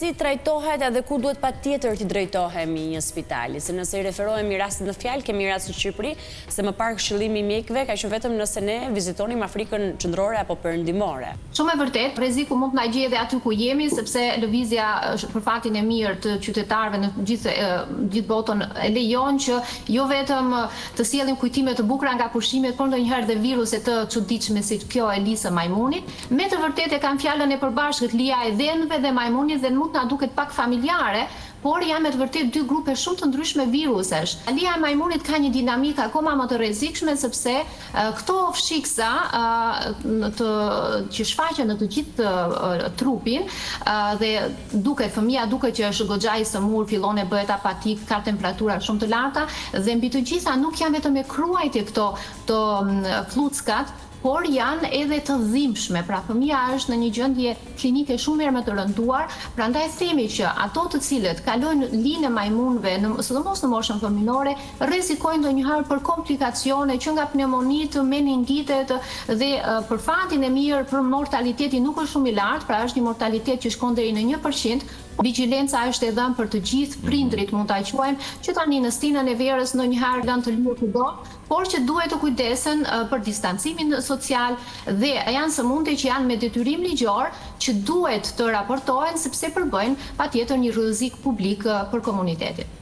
si trajtohet edhe ku duhet patjetër t'i drejtohemi një spitali, se nëse i referohemi rastit në fjalë, kemi rast në Shqipëri, se më parë këshillimi i mjekëve ka qenë vetëm nëse ne vizitonim Afrikën qendrore apo perëndimore. Shumë e vërtet, rreziku mund të na gjejë edhe aty ku jemi, sepse lëvizja për fatin e mirë të qytetarëve në gjithë botën e lejon që jo vetëm të sjellim kujtime të bukura nga pushimet, por ndonjëherë dhe viruse të çuditshme si kjo e lisë majmunit. Me të vërtetë e kanë fjalën e përbashkët lia e dhenëve dhe majmunit dhe mund na duket pak familjare, por janë me të vërtet dy grupe shumë të ndryshme virusesh. Lia e majmunit ka një dinamikë akoma më të rrezikshme sepse këto fshiksa që shfaqen në të gjithë trupin dhe fëmia duket që është goxha i sëmur, fillon e bëhet apatik, ka temperatura shumë të larta dhe mbi të gjitha nuk janë vetëm e kruajtje këto fllutçkat, por janë edhe të dhimbshme. Pra fëmia është në një gjendje klinike shumë herë më të rënduar, prandaj themi që ato të cilët kalojnë linë e majmunëve, sidomos në moshën fëminore, rrezikojnë ndonjëherë për komplikacione që nga pneumonitë, meningitet dhe për fatin e mirë për mortaliteti nuk është shumë i lartë, pra është një mortalitet që shkon deri në 1%. Vigjilenca është e dhënë për të gjithë prindrit, mund ta quajmë, që tani në stinën e verës ndonjëherë lënë të lirë kudo, por që duhet të kujdesen për distancimin social dhe janë sëmundje që janë me detyrim ligjor që duhet të raportohen sepse përbëjnë patjetër një rrezik publik për komunitetin.